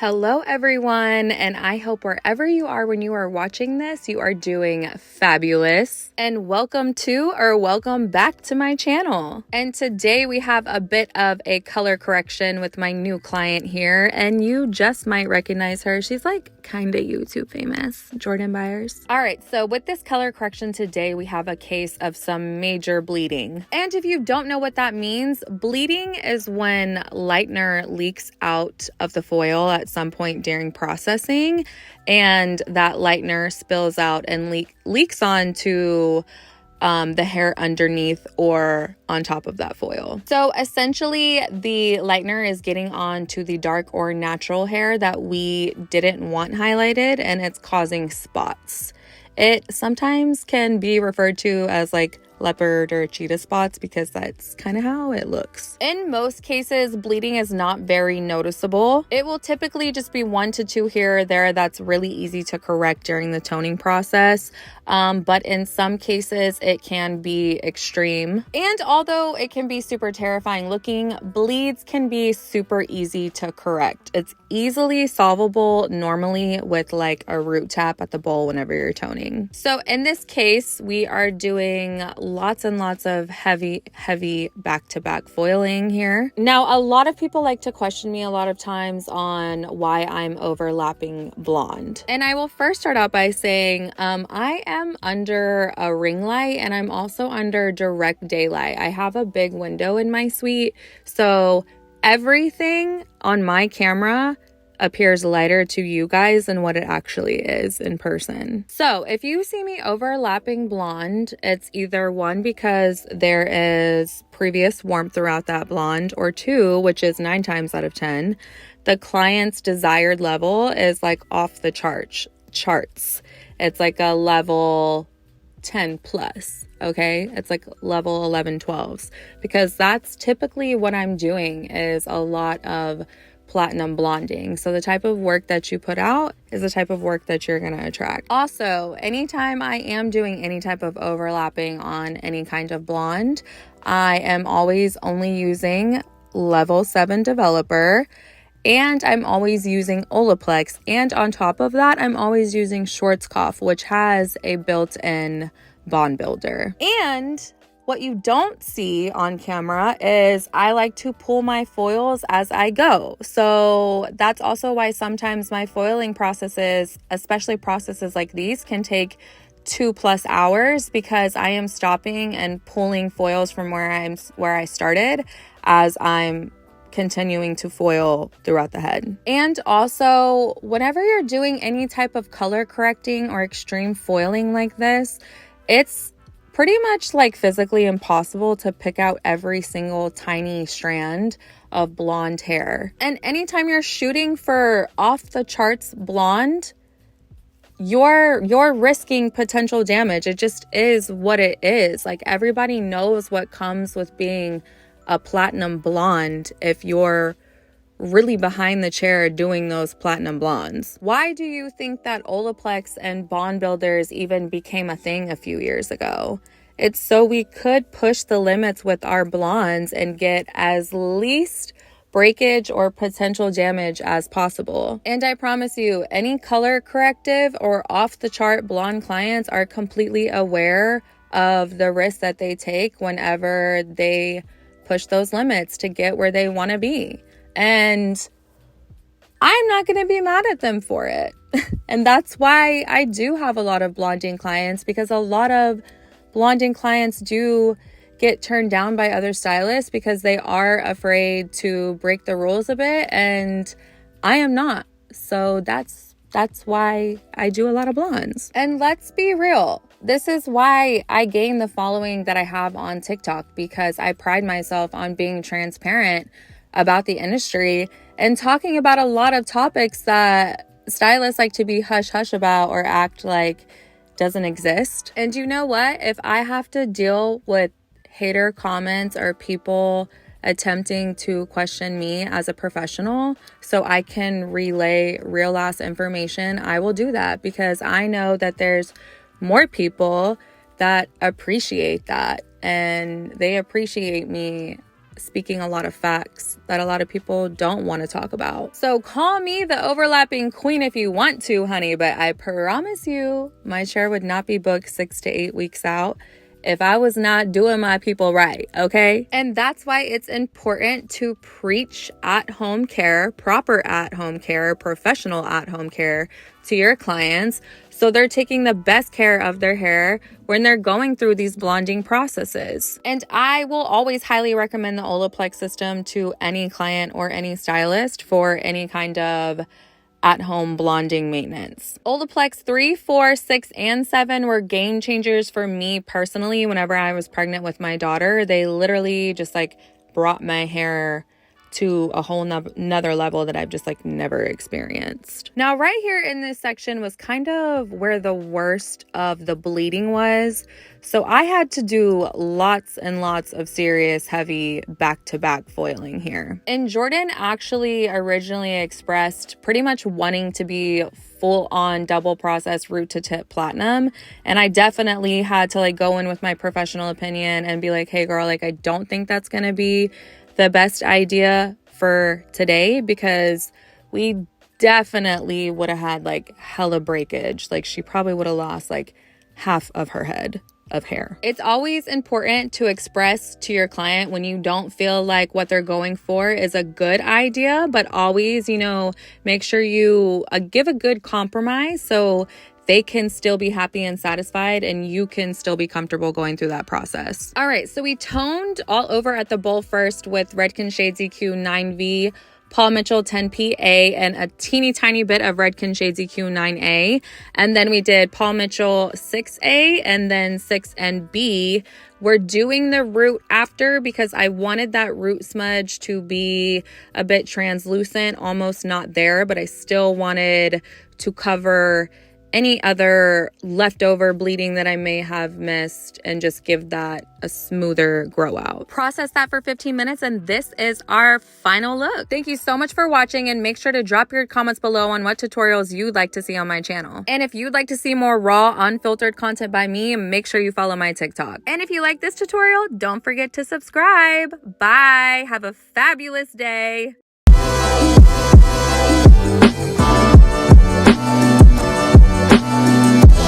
Hello everyone, and I hope wherever you are when you are watching this, you are doing fabulous. And welcome back to my channel. And today we have a bit of a color correction with my new client here, and you just might recognize her. She's like kind of YouTube famous, Jordan Byers. All right, so with this color correction today, we have a case of some major bleeding. And if you don't know what that means, bleeding is when lightener leaks out of the foil at some point during processing, and that lightener spills out and leaks onto the hair underneath or on top of that foil. So essentially the lightener is getting on to the dark or natural hair that we didn't want highlighted, and it's causing spots. It sometimes can be referred to as like leopard or cheetah spots because that's kind of how it looks. In most cases, bleeding is not very noticeable. It will typically just be 1 to 2 here or there that's really easy to correct during the toning process. But in some cases, it can be extreme. And although it can be super terrifying looking, bleeds can be super easy to correct. It's easily solvable normally with like a root tap at the bowl whenever you're toning. So in this case, we are doing lots and lots of heavy back-to-back foiling here. Now, a lot of people like to question me a lot of times on why I'm overlapping blonde. And I will first start out by saying I am under a ring light and I'm also under direct daylight. I have a big window in my suite, so everything on my camera appears lighter to you guys than what it actually is in person. So if you see me overlapping blonde, it's either 1, because there is previous warmth throughout that blonde, or 2, which is 9 times out of 10, the client's desired level is like off the charts. It's like a level 10 plus, okay? It's like level 11, 12s, because that's typically what I'm doing is a lot of platinum blonding. So the type of work that you put out is the type of work that you're going to attract. Also, anytime I am doing any type of overlapping on any kind of blonde, I am always only using level 7 developer, and I'm always using Olaplex. And on top of that, I'm always using Schwarzkopf, which has a built-in bond builder. And what you don't see on camera is I like to pull my foils as I go. So that's also why sometimes my foiling processes, especially processes like these, can take 2+ hours, because I am stopping and pulling foils from where I started as I'm continuing to foil throughout the head. And also, whenever you're doing any type of color correcting or extreme foiling like this, it's pretty much like physically impossible to pick out every single tiny strand of blonde hair. And anytime you're shooting for off the charts blonde, you're risking potential damage. It just is what it is. Like, everybody knows what comes with being a platinum blonde if you're really behind the chair doing those platinum blondes. Why do you think that Olaplex and bond builders even became a thing a few years ago? It's so we could push the limits with our blondes and get as least breakage or potential damage as possible. And I promise you, any color corrective or off the chart blonde clients are completely aware of the risks that they take whenever they push those limits to get where they want to be. And I'm not going to be mad at them for it. And that's why I do have a lot of blonding clients, because a lot of blonding clients do get turned down by other stylists because they are afraid to break the rules a bit, and I am not. So that's why I do a lot of blondes. And let's be real, this is why I gained the following that I have on TikTok, because I pride myself on being transparent about the industry and talking about a lot of topics that stylists like to be hush-hush about or act like doesn't exist. And you know what? If I have to deal with hater comments or people attempting to question me as a professional so I can relay real ass information, I will do that, because I know that there's more people that appreciate that, and they appreciate me speaking a lot of facts that a lot of people don't want to talk about. So call me the overlapping queen if you want to, honey, but I promise you my chair would not be booked 6 to 8 weeks out if I was not doing my people right, okay? And that's why it's important to preach at-home care, proper at-home care, professional at-home care to your clients, so they're taking the best care of their hair when they're going through these blonding processes. And I will always highly recommend the Olaplex system to any client or any stylist for any kind of at-home blonding maintenance. Olaplex 3, 4, 6, and 7 were game changers for me personally. Whenever I was pregnant with my daughter, they literally just like brought my hair to a whole nother level that I've just like never experienced. Now, right here in this section was kind of where the worst of the bleeding was. So I had to do lots and lots of serious heavy back-to-back foiling here. And Jordan actually originally expressed pretty much wanting to be full-on double process root to tip platinum. And I definitely had to like go in with my professional opinion and be like, hey girl, like I don't think that's gonna be the best idea for today, because we definitely would have had like hella breakage. Like she probably would have lost like half of her head of hair. It's always important to express to your client when you don't feel like what they're going for is a good idea, but always, you know, make sure you give a good compromise so they can still be happy and satisfied and you can still be comfortable going through that process. All right, so we toned all over at the bowl first with Redken Shades EQ 9V, Paul Mitchell 10PA, and a teeny tiny bit of Redken Shades EQ 9A. And then we did Paul Mitchell 6A and then 6NB. We're doing the root after because I wanted that root smudge to be a bit translucent, almost not there, but I still wanted to cover any other leftover bleeding that I may have missed and just give that a smoother grow out. Process that for 15 minutes and this is our final look. Thank you so much for watching, and make sure to drop your comments below on what tutorials you'd like to see on my channel. And if you'd like to see more raw, unfiltered content by me, make sure you follow my TikTok. And if you like this tutorial, don't forget to subscribe. Bye. Have a fabulous day.